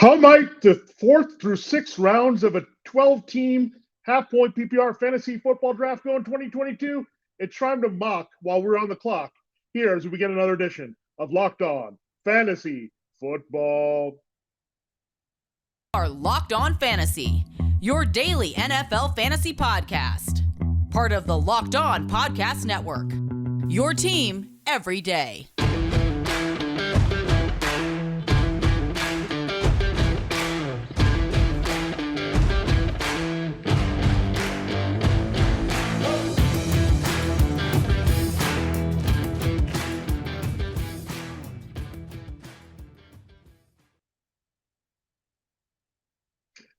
How might the fourth through sixth rounds of a 12-team half-point PPR fantasy football draft go in 2022? It's time to mock while we're on the clock here as we begin another edition of Locked On Fantasy Football. Are Locked On Fantasy, your daily NFL fantasy podcast. Part of the Locked On Podcast Network. Your team every day.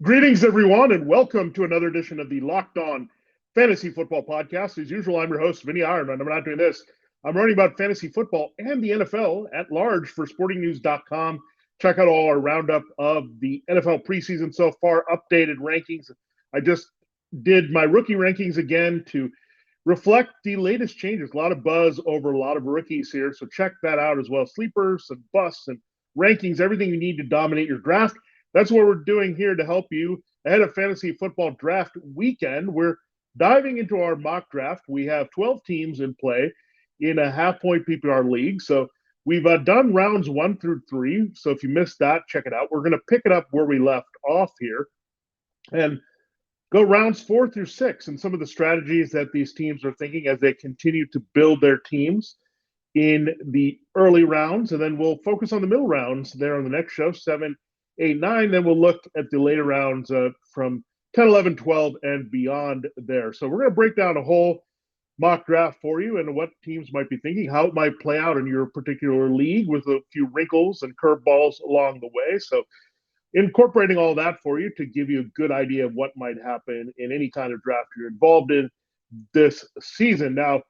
Greetings, everyone, and welcome to another edition of the Locked On Fantasy Football Podcast. As usual, I'm your host, Vinnie Iyer, and I'm not doing this. I'm writing about fantasy football and the NFL at large for sportingnews.com. Check out all our roundup of the NFL preseason so far, updated rankings. I just did my rookie rankings again to reflect the latest changes. A lot of buzz over a lot of rookies here, so check that out as well. Sleepers and busts and rankings, everything you need to dominate your draft. That's what we're doing here to help you ahead of fantasy football draft weekend. We're diving into our mock draft. We have 12 teams in play in a half-point PPR league. So we've done rounds 1 through 3. So if you missed that, check it out. We're going to pick it up where we left off here and go rounds 4 through 6 and some of the strategies that these teams are thinking as they continue to build their teams in the early rounds. And then we'll focus on the middle rounds there on the next show, 7, 8, 9, then we'll look at the later rounds from 10, 11, 12, and beyond there. So we're going to break down a whole mock draft for you and what teams might be thinking, how it might play out in your particular league with a few wrinkles and curveballs along the way. So incorporating all that for you to give you a good idea of what might happen in any kind of draft you're involved in this season. Now,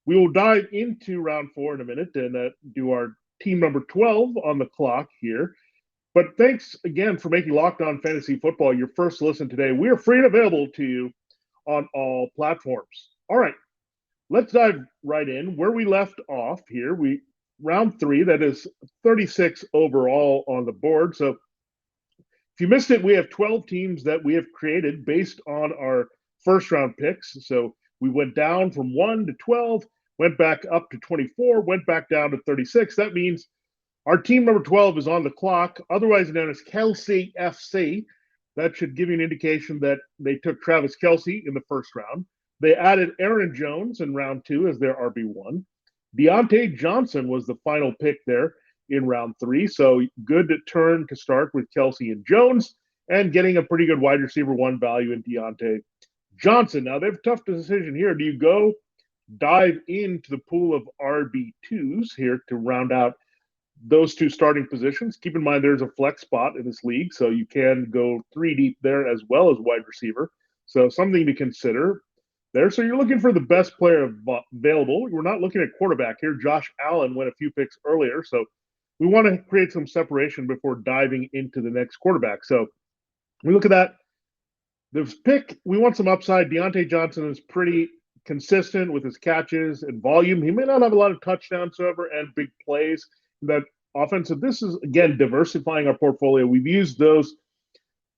we will dive into round 4 in a minute and do our team number 12 on the clock here. But thanks again for making Locked On Fantasy Football your first listen today. We are free and available to you on all platforms. All right, let's dive right in. Where we left off here, round 3, that is 36 overall on the board. So if you missed it, we have 12 teams that we have created based on our first round picks. So we went down from 1 to 12, went back up to 24, went back down to 36. That means our team number 12 is on the clock, otherwise known as Kelsey FC. That should give you an indication that they took Travis Kelce in the first round. They added Aaron Jones in round 2 as their RB1. Deontay Johnson was the final pick there in round 3. So good turn to start with Kelce and Jones and getting a pretty good wide receiver 1 value in Deontay Johnson. Now, they have a tough decision here. Do you go dive into the pool of RB2s here to round out those 2 starting positions? Keep in mind there's a flex spot in this league, so you can go 3 deep there as well as wide receiver. So something to consider there. So you're looking for the best player available. We're not looking at quarterback here. Josh Allen went a few picks earlier, so we want to create some separation before diving into the next quarterback. So we look at that. The pick, we want some upside. Deontay Johnson is pretty consistent with his catches and volume. He may not have a lot of touchdowns, however, and big plays. That offensive, this is, again, diversifying our portfolio. We've used those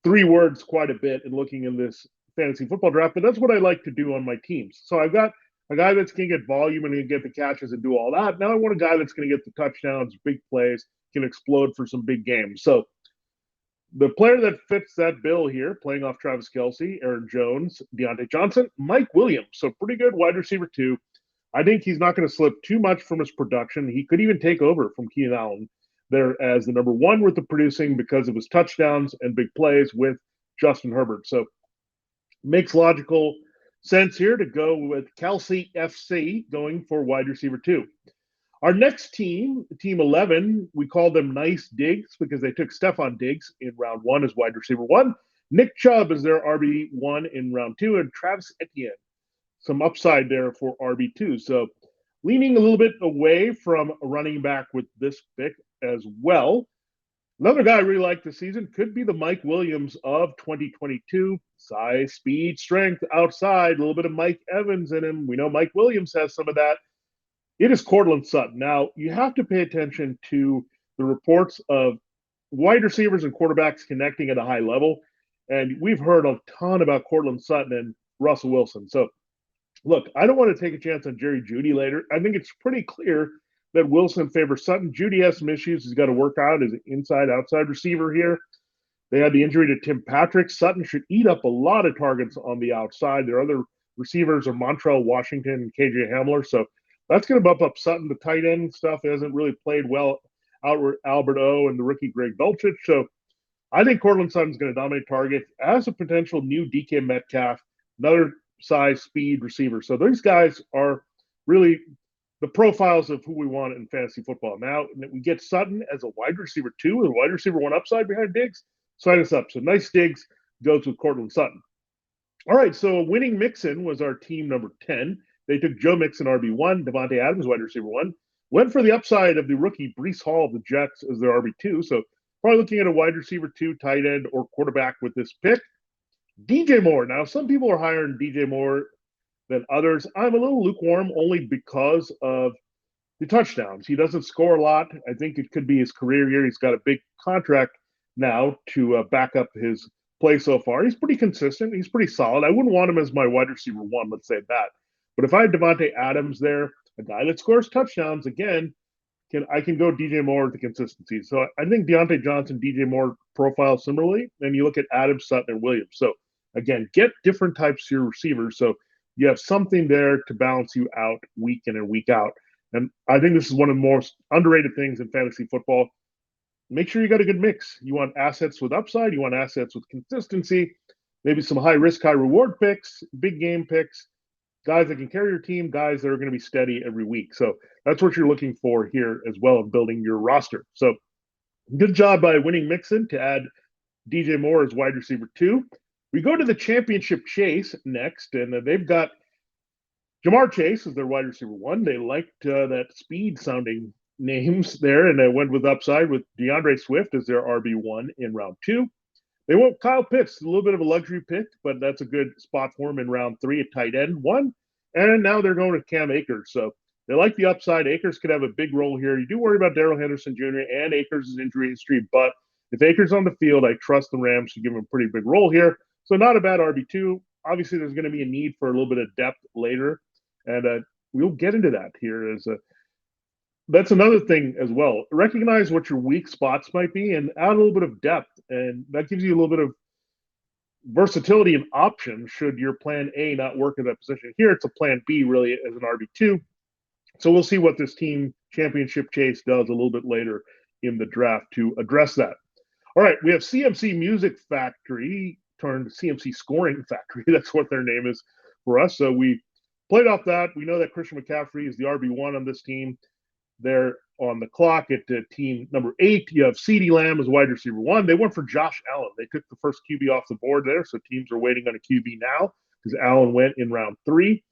3 words quite a bit in looking in this fantasy football draft, but that's what I like to do on my teams. So I've got a guy that's going to get volume and get the catches and do all that. Now I want a guy that's going to get the touchdowns, big plays, can explode for some big games. So the player that fits that bill here, playing off Travis Kelce, Aaron Jones, Deontay Johnson, Mike Williams. So pretty good wide receiver 2. I think he's not going to slip too much from his production. He could even take over from Keenan Allen there as the number 1 with the producing because of his touchdowns and big plays with Justin Herbert. So makes logical sense here to go with Kelsey FC going for wide receiver 2. Our next team, team 11, we call them Nice Diggs because they took Stephon Diggs in round 1 as wide receiver 1. Nick Chubb is their RB1 in round 2, and Travis Etienne. Some upside there for RB2. So leaning a little bit away from a running back with this pick as well. Another guy I really like this season could be the Mike Williams of 2022. Size, speed, strength outside, a little bit of Mike Evans in him. We know Mike Williams has some of that. It is Courtland Sutton. Now, you have to pay attention to the reports of wide receivers and quarterbacks connecting at a high level. And we've heard a ton about Cortland Sutton and Russell Wilson. So, look, I don't want to take a chance on Jerry Jeudy later. I think it's pretty clear that Wilson favors Sutton. Jeudy has some issues. He's got to work out as an inside-outside receiver here. They had the injury to Tim Patrick. Sutton should eat up a lot of targets on the outside. Their other receivers are Montrell Washington and KJ Hamler. So that's going to bump up Sutton. The tight end stuff hasn't really played well. Albert O and the rookie Greg Dulcich. So I think Cortland Sutton's going to dominate targets as a potential new DK Metcalf, another size speed receiver. So these guys are really the profiles of who we want in fantasy football. Now we get Sutton as a wide receiver 2 with a wide receiver 1 upside behind Diggs. Sign us up. So nice Diggs goes with Cortland Sutton. All right, so winning Mixon was our team number 10. They took Joe Mixon, RB1, Devontae Adams, wide receiver 1. Went for the upside of the rookie Breece Hall of the Jets as their RB2. So probably looking at a wide receiver 2, tight end, or quarterback with this pick. DJ Moore. Now, some people are higher in DJ Moore than others. I'm a little lukewarm only because of the touchdowns. He doesn't score a lot. I think it could be his career year. He's got a big contract now to back up his play so far. He's pretty consistent. He's pretty solid. I wouldn't want him as my wide receiver 1, let's say that. But if I had Devontae Adams there, a guy that scores touchdowns, again, I can go DJ Moore with the consistency. So I think Deontay Johnson, DJ Moore profile similarly. And you look at Adams, Sutton, and Williams. So again, get different types of your receivers. So you have something there to balance you out week in and week out. And I think this is one of the most underrated things in fantasy football. Make sure you got a good mix. You want assets with upside. You want assets with consistency. Maybe some high risk, high reward picks, big game picks, guys that can carry your team, guys that are going to be steady every week. So that's what you're looking for here as well in building your roster. So good job by winning Mixon to add DJ Moore as wide receiver 2. We go to the championship chase next, and they've got Jamar Chase as their wide receiver 1. They liked that speed sounding names there, and they went with upside with DeAndre Swift as their RB1 in round 2. They went Kyle Pitts, a little bit of a luxury pick, but that's a good spot for him in round 3 at tight end 1. And now they're going to Cam Akers. So they like the upside. Akers could have a big role here. You do worry about Darrell Henderson Jr. and Akers' injury history, but if Akers on the field, I trust the Rams to give him a pretty big role here. So not a bad RB2. Obviously, there's going to be a need for a little bit of depth later, and we'll get into that here. That's another thing as well. Recognize what your weak spots might be and add a little bit of depth, and that gives you a little bit of versatility and options should your plan A not work in that position. Here, it's a plan B really as an RB2. So we'll see what this team championship chase does a little bit later in the draft to address that. All right, we have CMC Music Factory turned CMC Scoring Factory. That's what their name is for us. So we played off that. We know that Christian McCaffrey is the RB1 on this team. They're on the clock at team number 8. You have CeeDee Lamb as wide receiver 1. They went for Josh Allen. They took the first QB off the board there, so teams are waiting on a QB now because Allen went in round 3.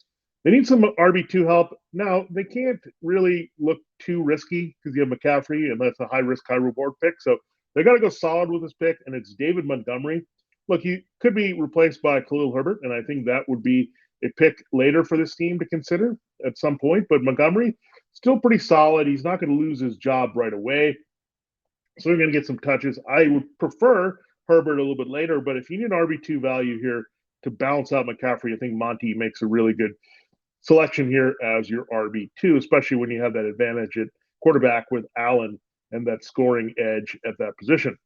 They need some RB2 help. Now, they can't really look too risky because you have McCaffrey, and that's a high-risk, high-reward pick. So they got to go solid with this pick, and it's David Montgomery. Look, he could be replaced by Khalil Herbert, and I think that would be a pick later for this team to consider at some point. But Montgomery, still pretty solid. He's not going to lose his job right away. So we're going to get some touches. I would prefer Herbert a little bit later, but if you need an RB2 value here to balance out McCaffrey, I think Monty makes a really good selection here as your RB2, especially when you have that advantage at quarterback with Allen and that scoring edge at that position.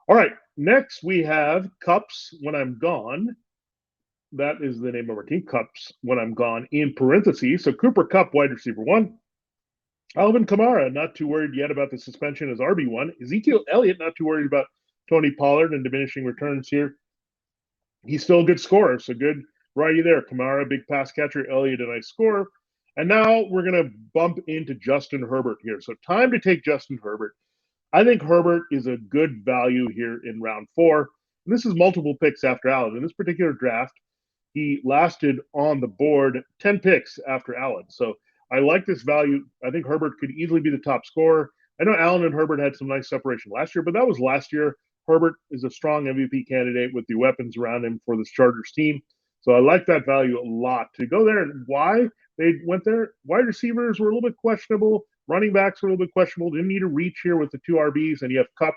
All right, next we have Cups When I'm Gone. That is the name of our team, Cups When I'm Gone, in parentheses. So Cooper Kupp, wide receiver 1. Alvin Kamara, not too worried yet about the suspension as RB1. Ezekiel Elliott, not too worried about Tony Pollard and diminishing returns here. He's still a good scorer, so good variety there. Kamara, big pass catcher. Elliott, a nice scorer. And now we're going to bump into Justin Herbert here. So time to take Justin Herbert. I think Herbert is a good value here in round 4. And this is multiple picks after Allen. In this particular draft, he lasted on the board 10 picks after Allen. So I like this value. I think Herbert could easily be the top scorer. I know Allen and Herbert had some nice separation last year, but that was last year. Herbert is a strong MVP candidate with the weapons around him for this Chargers team. So I like that value a lot. To go there, and why they went there, wide receivers were a little bit questionable. Running backs were a little bit questionable. Didn't need a reach here with the 2 RBs, and you have Kupp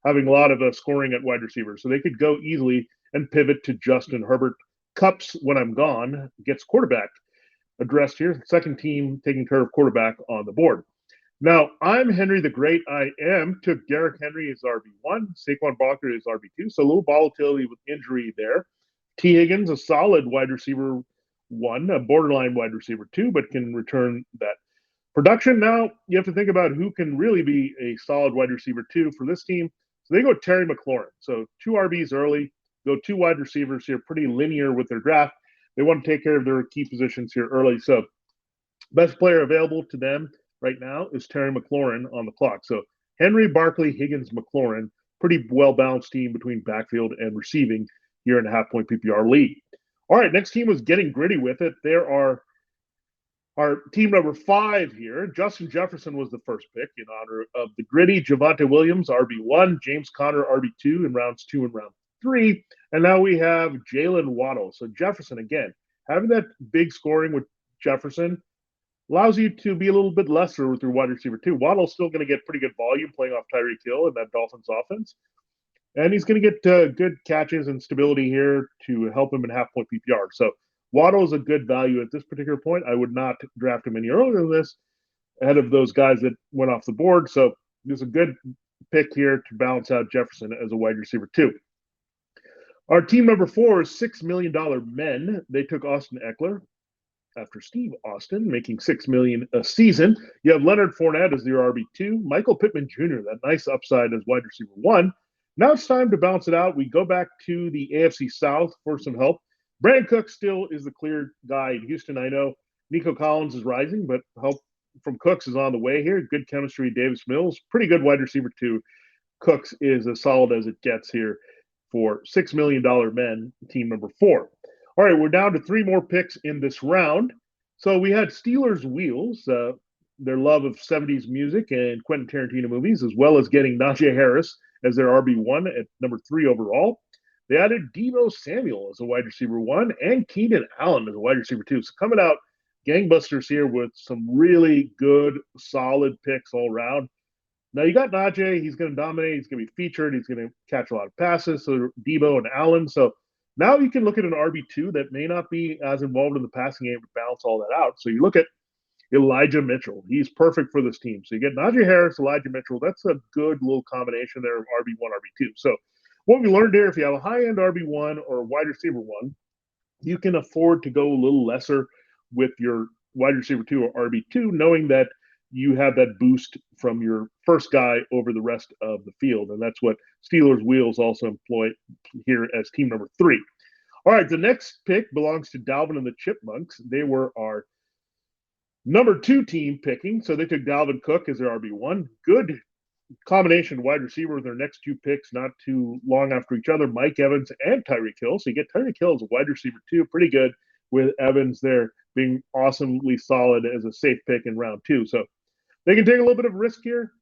having a lot of scoring at wide receiver. So they could go easily and pivot to Justin Herbert. Cups, when I'm gone, gets quarterback addressed here. Second team taking care of quarterback on the board. Now, I'm Henry the Great. I am. Took Derrick Henry as RB1. Saquon Barkley as RB2. So a little volatility with injury there. T. Higgins, a solid wide receiver 1, a borderline wide receiver 2, but can return that production. Now, you have to think about who can really be a solid wide receiver 2 for this team. So they go Terry McLaurin. So 2 RBs early, go 2 wide receivers here, pretty linear with their draft. They want to take care of their key positions here early. So best player available to them right now is Terry McLaurin on the clock. So Henry, Barkley, Higgins, McLaurin, pretty well-balanced team between backfield and receiving here in a half-point PPR league. All right, next team was getting gritty with it. There are our team number 5 here. Justin Jefferson was the first pick in honor of the gritty. Javonte Williams, RB1. James Conner, RB2 in rounds 2 and round 3. And now we have Jalen Waddle. So Jefferson, again, having that big scoring with Jefferson allows you to be a little bit lesser with your wide receiver 2. Waddle's still going to get pretty good volume playing off Tyreek Hill in that Dolphins offense. And he's going to get good catches and stability here to help him in half-point PPR. So Waddle is a good value at this particular point. I would not draft him any earlier than this ahead of those guys that went off the board. So there's a good pick here to balance out Jefferson as a wide receiver 2. Our team number 4 is $6 million men. They took Austin Eckler after Steve Austin, making $6 million a season. You have Leonard Fournette as your RB2, Michael Pittman Jr., that nice upside as wide receiver 1. Now it's time to balance it out. We go back to the AFC South for some help. Brandon Cooks still is the clear guy in Houston. I know Nico Collins is rising, but help from Cooks is on the way here. Good chemistry, Davis Mills. Pretty good wide receiver, too. Cooks is as solid as it gets here for $6 million men, team number 4. All right, we're down to 3 more picks in this round. So we had Steelers Wheels, their love of 70s music and Quentin Tarantino movies, as well as getting Najee Harris as their RB1 at number 3 overall. They added Deebo Samuel as a wide receiver 1 and Keenan Allen as a wide receiver 2. So coming out gangbusters here with some really good, solid picks all around. Now you got Najee. He's going to dominate. He's going to be featured. He's going to catch a lot of passes. So Deebo and Allen. So now you can look at an RB2 that may not be as involved in the passing game to balance all that out. So you look at Elijah Mitchell. He's perfect for this team. So you get Najee Harris, Elijah Mitchell. That's a good little combination there of RB1, RB2. So what we learned here, if you have a high-end RB1 or a wide receiver 1, you can afford to go a little lesser with your wide receiver 2 or RB2, knowing that you have that boost from your first guy over the rest of the field. And that's what Steelers Wheels also employ here as team number 3. All right, the next pick belongs to Dalvin and the Chipmunks. They were our number 2 team picking. So they took Dalvin Cook as their RB1. Good combination wide receiver with their next 2 picks, not too long after each other, Mike Evans and Tyreek Hill. So you get Tyreek Hill as a wide receiver 2, pretty good, with Evans there being awesomely solid as a safe pick in round 2. So they can take a little bit of risk here,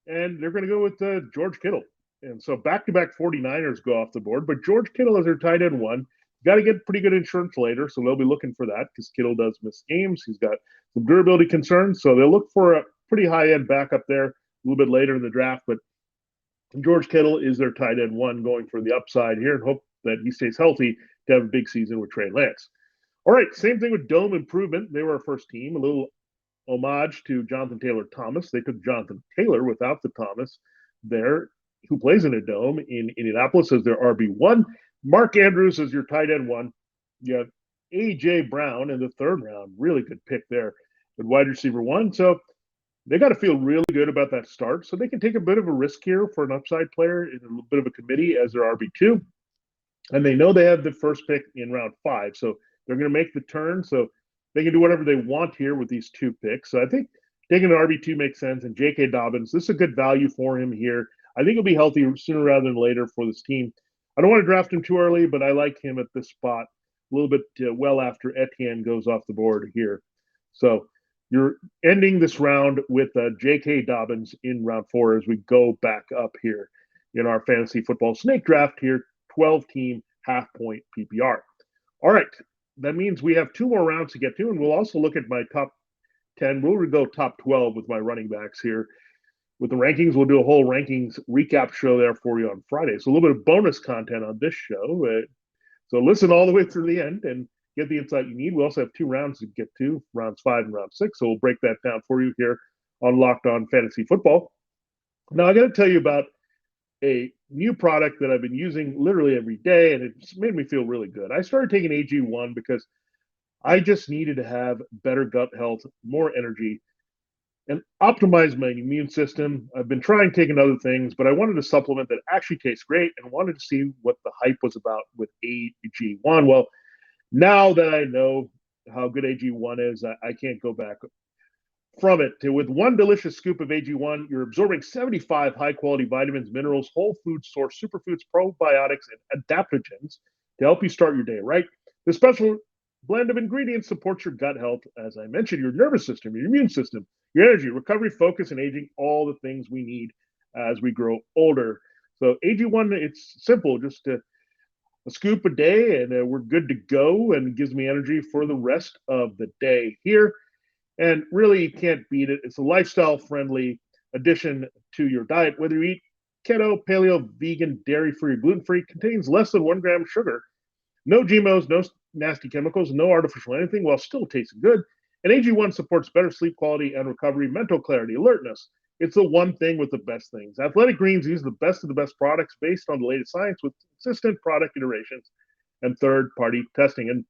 and they're going to go with George Kittle. And so back-to-back 49ers go off the board, but George Kittle is their tight end 1. Got to get pretty good insurance later, so they'll be looking for that because Kittle does miss games. He's got some durability concerns, so they'll look for a pretty high-end backup there a little bit later in the draft. But George Kittle is their tight end 1 going for the upside here and hope that he stays healthy to have a big season with Trey Lance. All right, same thing with Dome Improvement. They were our first team, a little homage to Jonathan Taylor Thomas. They took Jonathan Taylor without the Thomas there, who plays in a dome in Indianapolis as their RB1. Mark Andrews is your tight end 1. You have A.J. Brown in the 3rd round. Really good pick there at wide receiver 1. So they got to feel really good about that start. So they can take a bit of a risk here for an upside player in a bit of a committee as their RB2. And they know they have the first pick in round 5. So they're going to make the turn. So they can do whatever they want here with these 2 picks. So I think taking an RB2 makes sense. And J.K. Dobbins, this is a good value for him here. I think he'll be healthy sooner rather than later for this team. I don't want to draft him too early, but I like him at this spot a little bit well after Etienne goes off the board here. So you're ending this round with J.K. Dobbins in round 4 as we go back up here in our fantasy football snake draft here, 12-team half-point PPR. All right, that means we have 2 more rounds to get to, and we'll also look at my top 10. We'll go top 12 with my running backs here. with the rankings. We'll do a whole rankings recap show there for you on Friday. So a little bit of bonus content on this show. So listen all the way through the end and get the insight you need. We also have 2 rounds to get to, rounds 5 and round 6. So we'll break that down for you here on Locked On Fantasy Football. Now, I got to tell you about a new product that I've been using literally every day, and it's made me feel really good. I started taking AG1 because I just needed to have better gut health, more energy, and optimize my immune system. I've been trying taking other things, but I wanted a supplement that actually tastes great and wanted to see what the hype was about with AG1. Well, now that I know how good AG1 is, I can't go back from it. With one delicious scoop of AG1, you're absorbing 75 high-quality vitamins, minerals, whole food source, superfoods, probiotics, and adaptogens to help you start your day right. The special blend of ingredients supports your gut health, as I mentioned, your nervous system, your immune system, your energy, recovery, focus, and aging, all the things we need as we grow older. So AG1, it's simple, just a scoop a day, and we're good to go, and it gives me energy for the rest of the day here. And really, you can't beat it. It's a lifestyle-friendly addition to your diet. Whether you eat keto, paleo, vegan, dairy-free, gluten-free, contains less than 1 gram of sugar. No GMOs, no nasty chemicals, no artificial anything, while still tasting good. And AG1 supports better sleep quality and recovery, mental clarity, alertness. It's the one thing with the best things. Athletic Greens use the best of the best products based on the latest science with consistent product iterations and third-party testing. And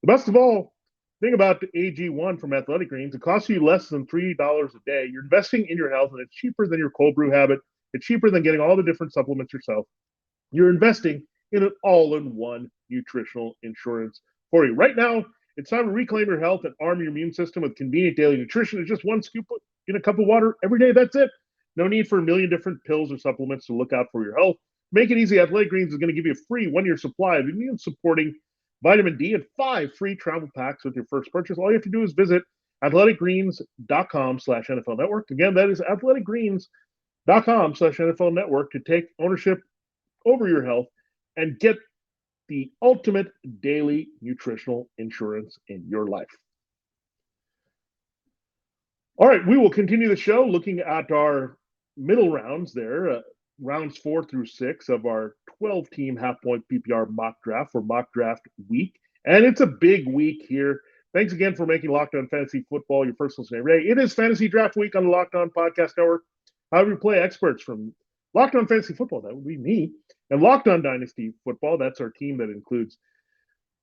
the best of all, thing about the AG1 from Athletic Greens, it costs you less than $3 a day. You're investing in your health, and it's cheaper than your cold brew habit. It's cheaper than getting all the different supplements yourself. You're investing in an all-in-one nutritional insurance for you. Right now, it's time to reclaim your health and arm your immune system with convenient daily nutrition. It's just 1 scoop in a cup of water every day. That's it. No need for a million different pills or supplements to look out for your health. Make it easy. Athletic Greens is going to give you a free 1-year supply of immune-supporting vitamin D and 5 free travel packs with your first purchase. All you have to do is visit athleticgreens.com/NFL Network. Again, that is athleticgreens.com/NFL Network to take ownership over your health and get the ultimate daily nutritional insurance in your life. All right, we will continue the show looking at our middle rounds there, rounds 4 through 6 of our 12-team half-point PPR mock draft for mock draft week. And it's a big week here. Thanks again for making Locked On Fantasy Football your first listen every day. It is Fantasy Draft Week on the Locked On Podcast Network. However you play, experts from Locked On Fantasy Football, that would be me, and Locked On Dynasty Football, that's our team that includes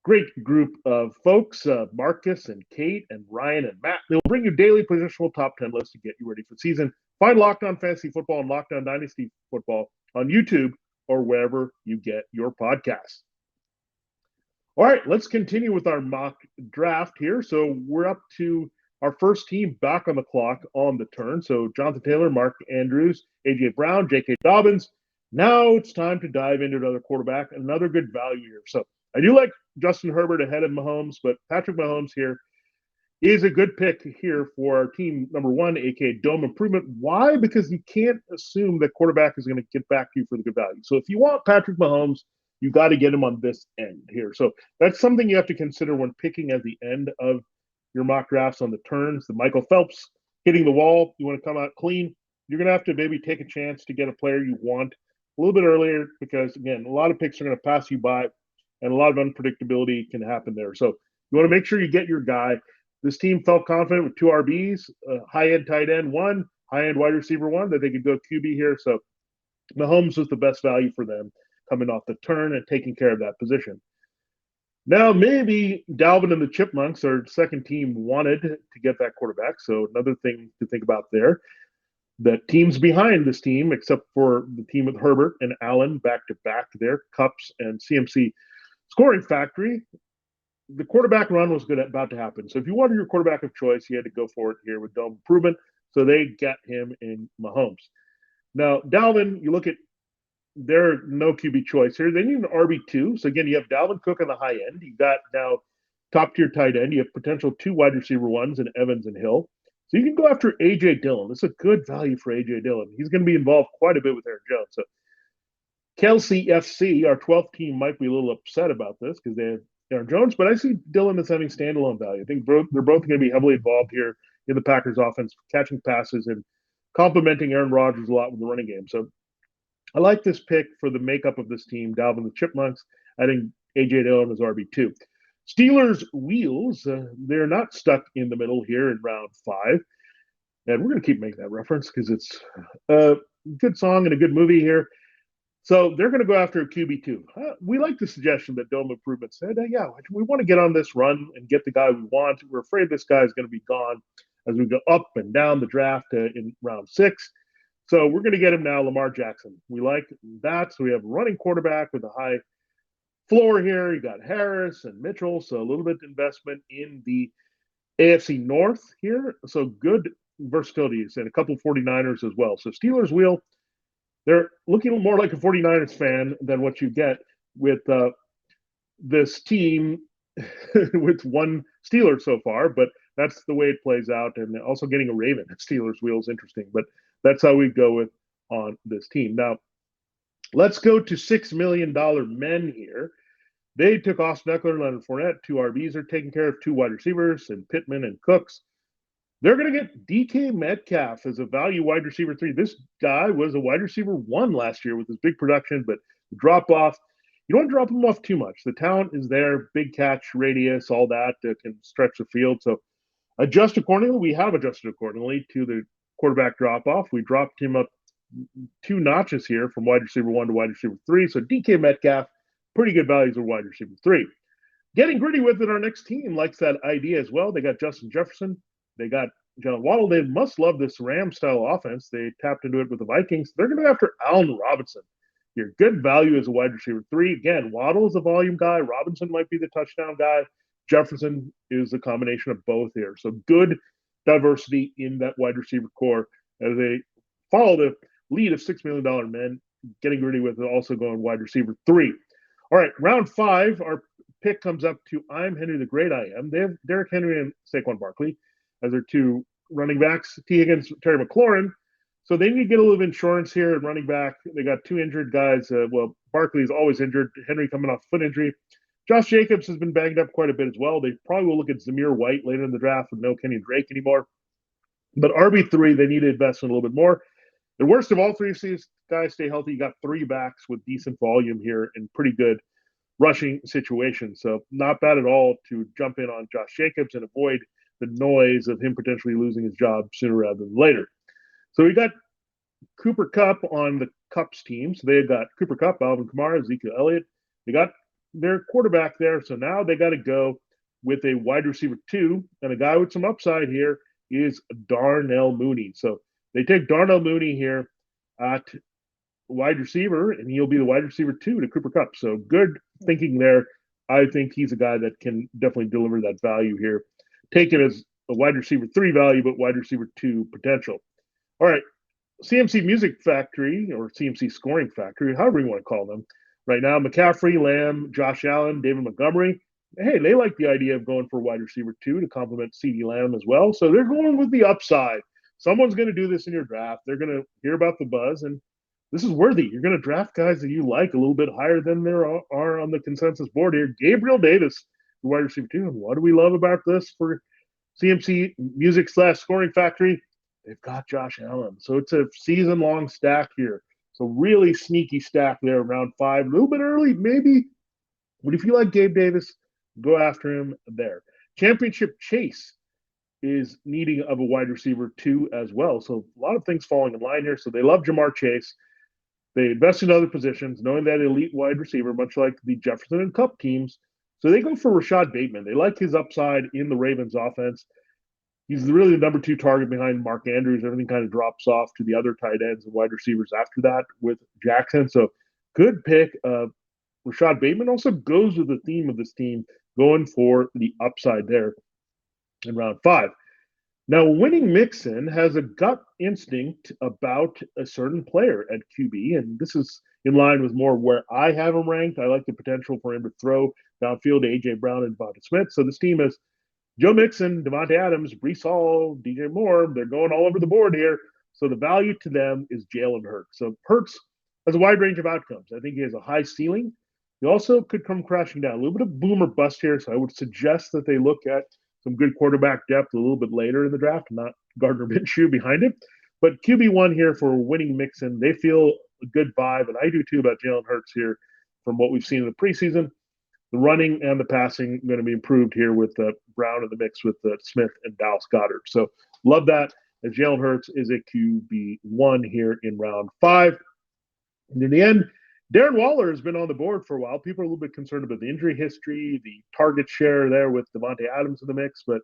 great group of folks, Marcus and Kate and Ryan and Matt. They'll bring you daily positional top 10 lists to get you ready for the season. Find Locked On Fantasy Football and Locked On Dynasty Football on YouTube or wherever you get your podcasts. All right, let's continue with our mock draft here. So we're up to our first team back on the clock on the turn. So Jonathan Taylor, Mark Andrews, A.J. Brown, J.K. Dobbins. Now it's time to dive into another quarterback, another good value here. So I do like Justin Herbert ahead of Mahomes, but Patrick Mahomes here is a good pick here for our team number 1, aka Dome Improvement. Why? Because you can't assume that quarterback is going to get back to you for the good value. So if you want Patrick Mahomes, you got to get him on this end here. So that's something you have to consider when picking at the end of your mock drafts on the turns. The Michael Phelps hitting the wall, you want to come out clean. You're going to have to maybe take a chance to get a player you want a little bit earlier because, again, a lot of picks are going to pass you by and a lot of unpredictability can happen there. So you want to make sure you get your guy. This team felt confident with 2 RBs, high-end tight end 1, high-end wide receiver 1, that they could go QB here. So Mahomes was the best value for them coming off the turn and taking care of that position. Now, maybe Dalvin and the Chipmunks, our second team, wanted to get that quarterback. So another thing to think about there. The teams behind this team, except for the team with Herbert and Allen back-to-back there, Cups and CMC Scoring Factory, the quarterback run was about to happen. So if you wanted your quarterback of choice, you had to go for it here with Dome Improvement. So they get him in Mahomes. Now, Dalvin, you look at their no QB choice here. They need an RB2. So again, you have Dalvin Cook on the high end. You got now top tier tight end. You have potential 2 wide receiver 1s in Evans and Hill. So you can go after A.J. Dillon. This is a good value for A.J. Dillon. He's going to be involved quite a bit with Aaron Jones. So Kelsey FC, our 12th team, might be a little upset about this because they have Aaron Jones, but I see Dillon as having standalone value. I think they're both going to be heavily involved here in the Packers offense, catching passes and complementing Aaron Rodgers a lot with the running game. So I like this pick for the makeup of this team. Dalvin the Chipmunks, adding A.J. Dillon as RB2. Steelers wheels, they're not stuck in the middle here in round 5. And we're going to keep making that reference because it's a good song and a good movie here. So they're going to go after a QB2. We like the suggestion that Dome Improvement said, yeah, we want to get on this run and get the guy we want. We're afraid this guy is going to be gone as we go up and down the draft in round 6. So we're going to get him now, Lamar Jackson. We like that. So we have a running quarterback with a high floor here. You got Harris and Mitchell. So a little bit of investment in the AFC North here. So good versatility and a couple 49ers as well. So Steelers wheel, they're looking more like a 49ers fan than what you get with this team with one Steeler so far, but that's the way it plays out. And also getting a Raven at Steelers wheel is interesting, but that's how we go with on this team. Now, let's go to $6 million men here. They took Austin Eckler, Leonard Fournette, 2 RBs are taking care of 2 wide receivers, and Pittman and Cooks. They're going to get DK Metcalf as a value wide receiver 3. This guy was a wide receiver 1 last year with his big production, but drop off. You don't want to drop him off too much. The talent is there, big catch radius, all that can stretch the field. So adjust accordingly. We have adjusted accordingly to the quarterback drop off. We dropped him up 2 notches here from wide receiver 1 to wide receiver 3. So DK Metcalf, pretty good values of wide receiver 3. Getting gritty with it, our next team likes that idea as well. They got Justin Jefferson. They got John Waddle. They must love this Ram-style offense. They tapped into it with the Vikings. They're going to go after Allen Robinson. Your good value as a wide receiver 3. Again, Waddle is a volume guy. Robinson might be the touchdown guy. Jefferson is a combination of both here. So good diversity in that wide receiver core as they follow the lead of $6 million men. Getting gritty with it, also going wide receiver 3. All right, round 5, our pick comes up to I'm Henry the Great I Am. They have Derrick Henry and Saquon Barkley as their 2 running backs, T. Higgins, Terry McLaurin. So they need to get a little insurance here at running back. They got 2 injured guys. Barkley is always injured. Henry coming off foot injury. Josh Jacobs has been banged up quite a bit as well. They probably will look at Zamir White later in the draft with no Kenny Drake anymore. But RB3, they need to invest in a little bit more. The worst of all 3 of these guys stay healthy. You got 3 backs with decent volume here and pretty good rushing situations. So not bad at all to jump in on Josh Jacobs and avoid the noise of him potentially losing his job sooner rather than later. So we got Cooper Kupp on the Cup's team. So they've got Cooper Kupp, Alvin Kamara, Ezekiel Elliott. They got their quarterback there. So now they got to go with a wide receiver 2. And a guy with some upside here is Darnell Mooney. So they take Darnell Mooney here at wide receiver, and he'll be the wide receiver 2 to Cooper Kupp. So good thinking there. I think he's a guy that can definitely deliver that value here. Take it as a wide receiver 3 value, but wide receiver 2 potential. All right, CMC Music Factory or CMC Scoring Factory, however you want to call them. Right now, McCaffrey, Lamb, Josh Allen, David Montgomery. Hey, they like the idea of going for wide receiver 2 to complement CeeDee Lamb as well. So they're going with the upside. Someone's going to do this in your draft. They're going to hear about the buzz, and this is worthy. You're going to draft guys that you like a little bit higher than there are on the consensus board here. Gabriel Davis, the wide receiver 2. And what do we love about this for CMC Music / Scoring Factory? They've got Josh Allen. So it's a season-long stack here. So really sneaky stack there around 5. A little bit early, maybe. But if you like Gabe Davis, go after him there. Championship Chase is needing of a wide receiver 2 as well. So a lot of things falling in line here. So they love Jamar Chase. They invest in other positions, knowing that elite wide receiver, much like the Jefferson and Kupp teams. So they go for Rashad Bateman. They like his upside in the Ravens offense. He's really the number 2 target behind Mark Andrews. Everything kind of drops off to the other tight ends and wide receivers after that with Jackson. So good pick. Rashad Bateman also goes with the theme of this team, going for the upside there in round 5. Now, Winning Mixon has a gut instinct about a certain player at QB, and this is in line with more where I have him ranked. I like the potential for him to throw downfield to A.J. Brown and Devonta Smith. So this team is Joe Mixon, Devontae Adams, Breece Hall, DJ Moore. They're going all over the board here. So the value to them is Jalen Hurts. So Hurts has a wide range of outcomes. I think he has a high ceiling. He also could come crashing down. A little bit of boom or bust here. So I would suggest that they look at some good quarterback depth a little bit later in the draft, not Gardner Minshew behind it. But QB1 here for Winning Mixon, they feel a good vibe, and I do too about Jalen Hurts here from what we've seen in the preseason. The running and the passing going to be improved here with Brown in the mix with Smith and Dallas Goedert. So love that, as Jalen Hurts is a QB1 here in round 5. And in the end, Darren Waller has been on the board for a while. People are a little bit concerned about the injury history, the target share there with Devontae Adams in the mix, but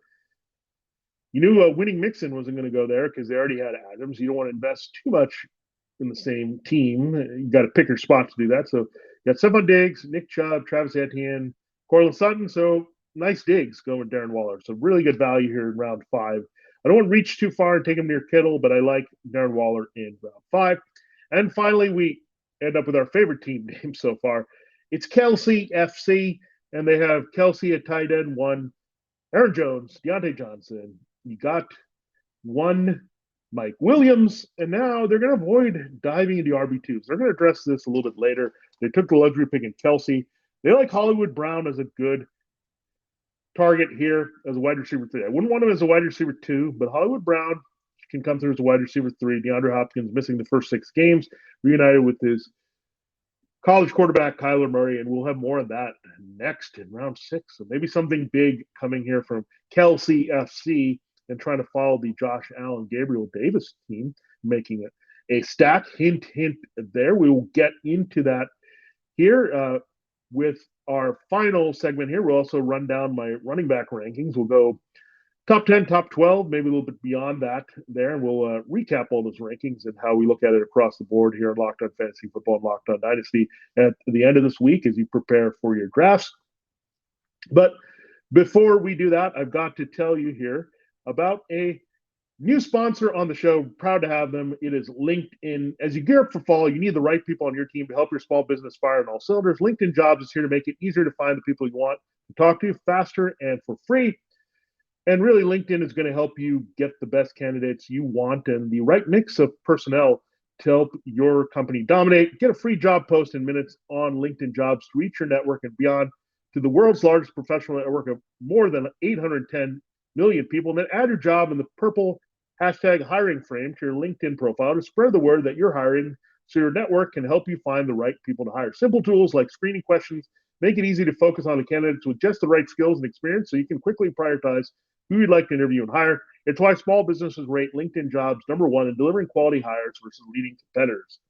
you knew Winning Mixon wasn't going to go there because they already had Adams. You don't want to invest too much in the same team. You got to pick your spot to do that. So you got Stephon Diggs, Nick Chubb, Travis Etienne, Cortland Sutton. So nice digs going with Darren Waller. So really good value here in round 5. I don't want to reach too far and take him near Kittle, but I like Darren Waller in round 5. And finally, we end up with our favorite team name so far. It's Kelsey FC, and they have Kelsey at tight end 1, Aaron Jones, Deontay Johnson. You got 1 Mike Williams, and now they're going to avoid diving into RB2s. They're going to address this a little bit later. They took the luxury pick in Kelsey. They like Hollywood Brown as a good target here as a wide receiver 3. I wouldn't want him as a wide receiver 2, but Hollywood Brown can come through as a wide receiver 3. DeAndre Hopkins missing the first 6 games, reunited with his college quarterback Kyler Murray, and we'll have more of that next in round 6. So maybe something big coming here from Kelsey FC and trying to follow the Josh Allen, Gabriel Davis team, making it a stack. Hint, hint there. We will get into that here with our final segment here. We'll also run down my running back rankings. We'll go top 10, top 12, maybe a little bit beyond that there. And we'll recap all those rankings and how we look at it across the board here on Locked On Fantasy Football and Locked On Dynasty at the end of this week as you prepare for your drafts. But before we do that, I've got to tell you here about a new sponsor on the show. Proud to have them. It is LinkedIn. As you gear up for fall, you need the right people on your team to help your small business fire on all cylinders. LinkedIn Jobs is here to make it easier to find the people you want to talk to faster and for free. And really, LinkedIn is going to help you get the best candidates you want and the right mix of personnel to help your company dominate. Get a free job post in minutes on LinkedIn Jobs to reach your network and beyond to the world's largest professional network of more than 810 million people. And then add your job in the purple hashtag hiring frame to your LinkedIn profile to spread the word that you're hiring so your network can help you find the right people to hire. Simple tools like screening questions make it easy to focus on the candidates with just the right skills and experience so you can quickly prioritize who you'd like to interview and hire. It's why small businesses rate LinkedIn Jobs #1 in delivering quality hires versus leading competitors.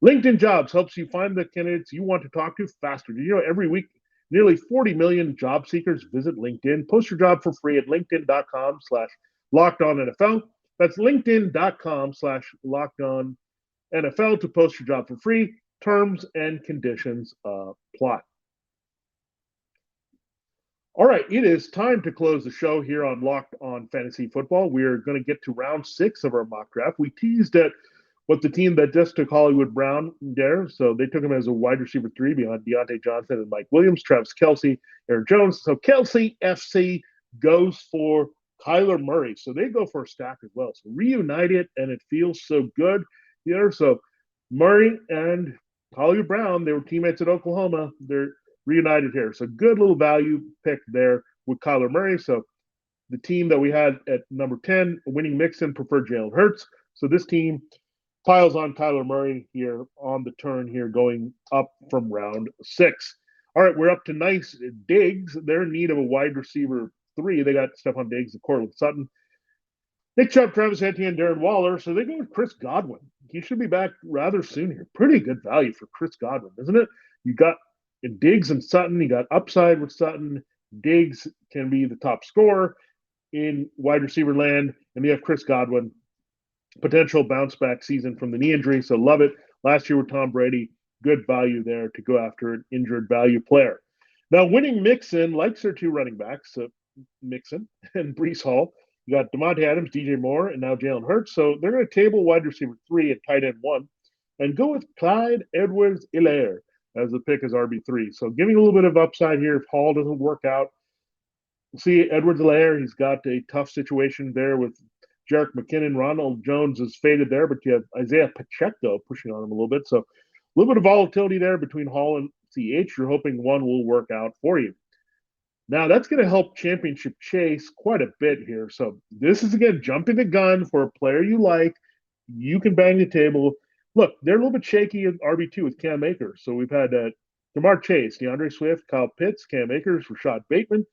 LinkedIn Jobs helps you find the candidates you want to talk to faster. Did you know every week nearly 40 million job seekers visit LinkedIn? Post your job for free at linkedin.com/LockedOnNFL. That's linkedin.com/LockedOnNFL to post your job for free. Terms and conditions apply. All right, it is time to close the show here on Locked On Fantasy Football. We're going to get to round 6 of our mock draft. We teased at what the team that just took Hollywood Brown there. So they took him as a wide receiver 3 behind Deontay Johnson and Mike Williams, Travis Kelce, Aaron Jones. So Kelsey FC goes for Kyler Murray. So they go for a stack as well. So reunited, and it feels so good here. So Murray and Hollywood Brown, they were teammates at Oklahoma. They're reunited here. So good little value pick there with Kyler Murray. So the team that we had at number 10, Winning Mixon, preferred Jalen Hurts. So this team piles on Kyler Murray here on the turn here, going up from round 6. All right, we're up to nice digs. They're in need of a wide receiver 3. They got Stephon Diggs and Cortland Sutton, Nick Chubb, Travis Etienne, Darren Waller. So they go with Chris Godwin. He should be back rather soon here. Pretty good value for Chris Godwin, isn't it? You got in Diggs and Sutton, you got upside with Sutton. Diggs can be the top scorer in wide receiver land, and you have Chris Godwin, potential bounce back season from the knee injury. So love it. Last year with Tom Brady, good value there to go after an injured value player. Now, Winning Mixon likes their 2 running backs, Mixon and Breece Hall. You got Devontae Adams, DJ Moore, and now Jalen Hurts. So they're going to table wide receiver 3 and tight end 1 and go with Clyde Edwards-Helaire as the pick as RB3. So giving a little bit of upside here if Hall doesn't work out. See Edwards-Helaire, he's got a tough situation there with Jerick McKinnon. Ronald Jones is faded there, but you have Isaiah Pacheco pushing on him a little bit. So a little bit of volatility there between Hall and CH. You're hoping one will work out for you. Now, that's going to help Championship Chase quite a bit here. So this is, again, jumping the gun for a player you like. you can bang the table. Look, they're a little bit shaky at RB2 with Cam Akers. So we've had Jamar Chase, DeAndre Swift, Kyle Pitts, Cam Akers, Rashad Bateman.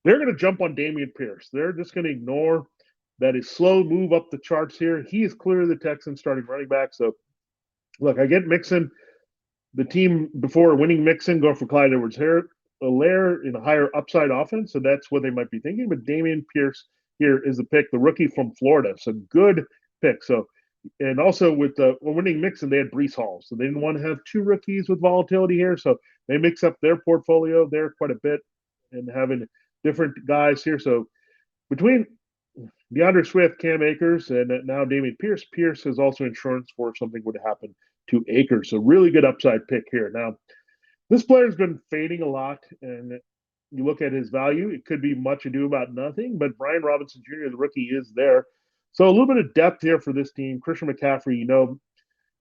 They're going to jump on Dameon Pierce. They're just going to ignore that his slow move up the charts here. He is clearly the Texans starting running back. So, look, I get Mixon. The team before winning Mixon going for Clyde Edwards-Helaire in a higher upside offense. So that's what they might be thinking. But Dameon Pierce here is the pick, the rookie from Florida. So good pick. So, and also with winning Mixon, they had Breece Hall. So they didn't want to have two rookies with volatility here. So they mix up their portfolio there quite a bit and having different guys here. So between DeAndre Swift, Cam Akers, and now Dameon Pierce, Pierce has also insurance for if something would happen to Akers. So really good upside pick here. Now, this player's been fading a lot, and you look at his value, it could be much ado about nothing, but Brian Robinson Jr., the rookie, is there. So a little bit of depth here for this team. Christian McCaffrey,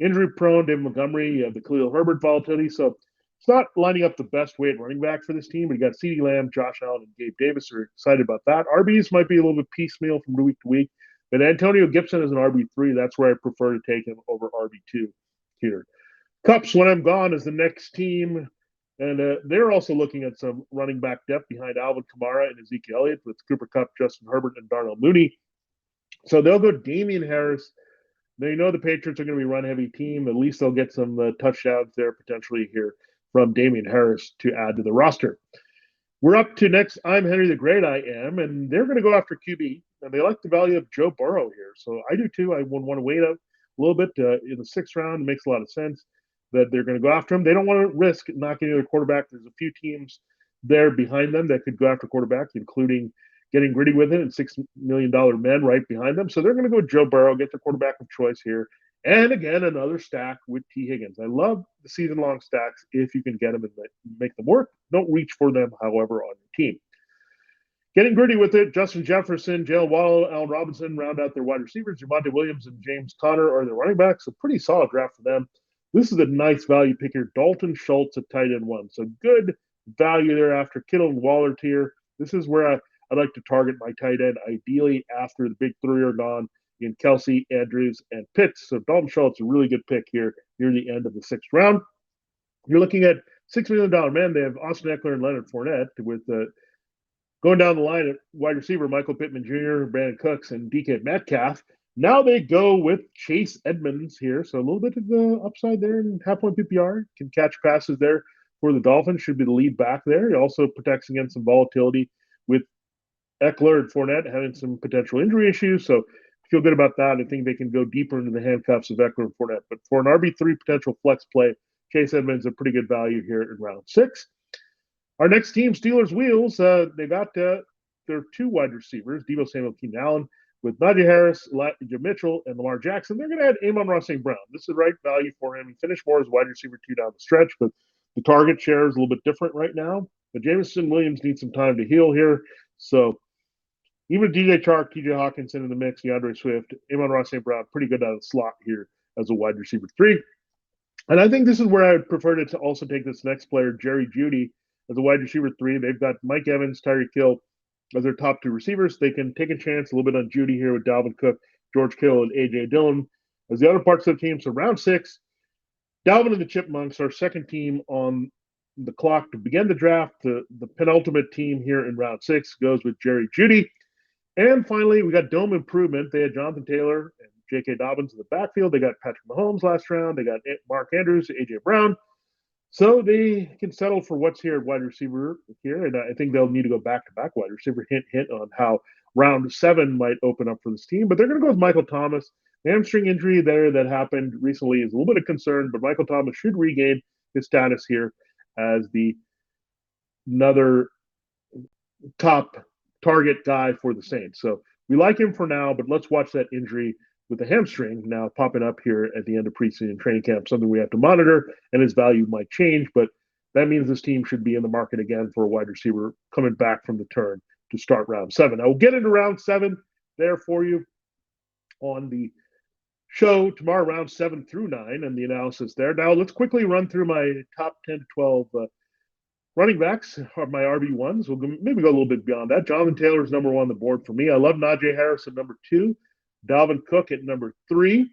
injury-prone. David Montgomery, you have the Khalil Herbert volatility. So it's not lining up the best way at running back for this team, but you got CeeDee Lamb, Josh Allen, and Gabe Davis are excited about that. RBs might be a little bit piecemeal from week to week, but Antonio Gibson is an RB3. That's where I prefer to take him over RB2 here. Cups, when I'm gone, is the next team, and they're also looking at some running back depth behind Alvin Kamara and Ezekiel Elliott with Cooper Kupp, Justin Herbert, and Darnell Mooney. So they'll go Damian Harris. They know the Patriots are going to be a run-heavy team. At least they'll get some touchdowns there potentially here from Damian Harris to add to the roster. We're up to next. I'm Henry the Great, I am, and they're going to go after QB, and they like the value of Joe Burrow here. So I do too. I would want to wait a little bit in the sixth round. It makes a lot of sense that they're going to go after him. They don't want to risk not getting their quarterback. There's a few teams there behind them that could go after quarterback, including getting gritty with it and $6 million men right behind them. So they're going to go with Joe Burrow, get their quarterback of choice here. And again, another stack with T. Higgins. I love the season-long stacks if you can get them and make them work. Don't reach for them, however, on your team. Getting gritty with it, Justin Jefferson, Jalen Waddle, Allen Robinson round out their wide receivers. Javonte Williams and James Conner are their running backs. A pretty solid draft for them. This is a nice value pick here. Dalton Schultz at tight end 1. So good value there after Kittle and Waller tier. This is where I'd like to target my tight end, ideally after the big three are gone in Kelsey, Andrews, and Pitts. So Dalton Schultz, a really good pick here near the end of the sixth round. You're looking at $6 million men. They have Austin Eckler and Leonard Fournette with going down the line at wide receiver, Michael Pittman Jr., Brandon Cooks, and DK Metcalf. Now they go with Chase Edmonds here. So a little bit of the upside there in half-point PPR. Can catch passes there for the Dolphins. Should be the lead back there. He also protects against some volatility with Eckler and Fournette having some potential injury issues. So feel good about that. I think they can go deeper into the handcuffs of Eckler and Fournette. But for an RB3 potential flex play, Chase Edmonds is a pretty good value here in round 6. Our next team, Steelers Wheels, they got their two wide receivers, Deebo Samuel, Keenan Allen, with Najee Harris, Elijah Mitchell, and Lamar Jackson. They're going to add Amon-Ra St. Brown. This is the right value for him. He finished more as wide receiver 2 down the stretch, but the target share is a little bit different right now. But Jameson Williams needs some time to heal here. So even DJ Chark, TJ Hawkinson in the mix, DeAndre Swift, Amon-Ra St. Brown, pretty good out of the slot here as a wide receiver 3. And I think this is where I would prefer to also take this next player, Jerry Jeudy, as a wide receiver 3. They've got Mike Evans, Tyreek Hill as their top 2 receivers. They can take a chance a little bit on Jeudy here with Dalvin Cook, George Kittle, and A.J. Dillon as the other parts of the team. So round 6, Dalvin and the Chipmunks, our second team on the clock to begin the draft. The penultimate team here in round 6 goes with Jerry Jeudy. And finally, we got Dome Improvement. They had Jonathan Taylor and J.K. Dobbins in the backfield. They got Patrick Mahomes last round. They got Mark Andrews, A.J. Brown. So they can settle for what's here at wide receiver here. And I think they'll need to go back-to-back wide receiver, hint on how round 7 might open up for this team. But they're going to go with Michael Thomas. The hamstring injury there that happened recently is a little bit of concern, but Michael Thomas should regain his status here as another top target guy for the Saints. So we like him for now, but let's watch that injury with the hamstring now popping up here at the end of preseason training camp, something we have to monitor, and his value might change, but that means this team should be in the market again for a wide receiver coming back from the turn to start round 7. I will get into round 7 there for you on the show tomorrow, round 7 through 9, and the analysis there. Now let's quickly run through my top 10 to 12 running backs are my RB1s. We'll maybe go a little bit beyond that. Jonathan Taylor is number 1 on the board for me. I love Najee Harris at number 2. Dalvin Cook at number 3.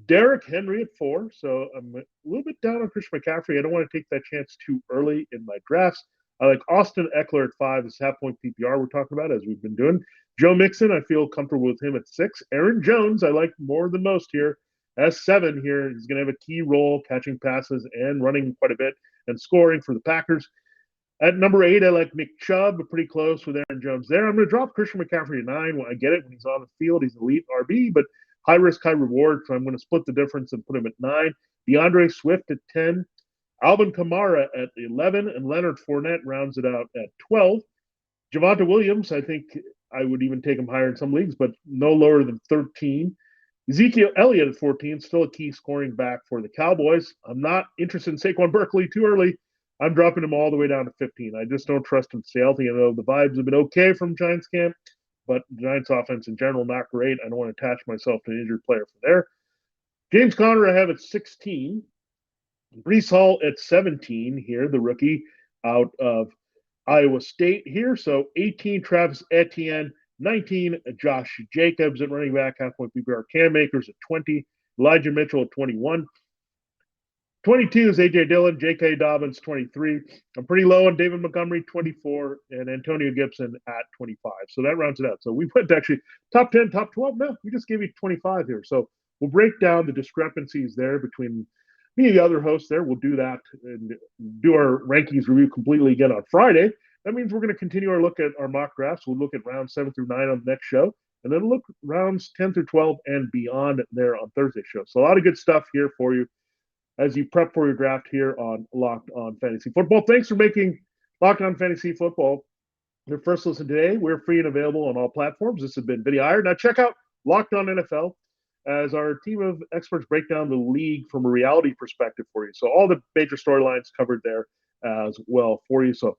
Derrick Henry at 4. So I'm a little bit down on Christian McCaffrey. I don't want to take that chance too early in my drafts. I like Austin Eckler at 5 as half point PPR we're talking about, as we've been doing. Joe Mixon, I feel comfortable with him at 6. Aaron Jones, I like more than most here. As 7 here, he's going to have a key role catching passes and running quite a bit and scoring for the Packers. At number 8, I like Nick Chubb, pretty close with Aaron Jones there. I'm going to drop Christian McCaffrey at 9. When I get it, when he's on the field, he's elite RB, but high risk, high reward. So I'm going to split the difference and put him at 9. DeAndre Swift at 10. Alvin Kamara at 11. And Leonard Fournette rounds it out at 12. Javonte Williams, I think I would even take him higher in some leagues, but no lower than 13. Ezekiel Elliott at 14, still a key scoring back for the Cowboys. I'm not interested in Saquon Barkley too early. I'm dropping him all the way down to 15. I just don't trust him to stay healthy. I know the vibes have been okay from Giants camp, but the Giants offense in general, not great. I don't want to attach myself to an injured player from there. James Conner, I have at 16. Breece Hall at 17 here, the rookie out of Iowa State here. So 18, Travis Etienne. 19, Josh Jacobs at running back, half-point PPR. Cam Akers at 20. Elijah Mitchell at 21. 22 is A.J. Dillon, J.K. Dobbins, 23. I'm pretty low on David Montgomery, 24, and Antonio Gibson at 25. So that rounds it out. So we went actually top 10, top 12. No, we just gave you 25 here. So we'll break down the discrepancies there between me and the other hosts there. We'll do that and do our rankings review completely again on Friday. That means we're going to continue our look at our mock drafts. We'll look at rounds 7 through 9 on the next show, and then look rounds 10 through 12 and beyond there on Thursday's show. So a lot of good stuff here for you as you prep for your draft here on Locked On Fantasy Football. Thanks for making Locked On Fantasy Football your first listen today. We're free and available on all platforms. This has been Vinnie Iyer. Now check out Locked On NFL as our team of experts break down the league from a reality perspective for you. So all the major storylines covered there as well for you. So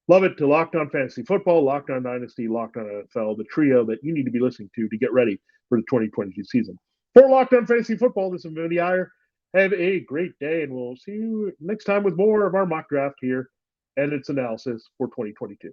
love it to Locked On Fantasy Football, Locked On Dynasty, Locked On NFL, the trio that you need to be listening to get ready for the 2022 season. For Locked On Fantasy Football, this is Vinnie Iyer. Have a great day, and we'll see you next time with more of our mock draft here and its analysis for 2022.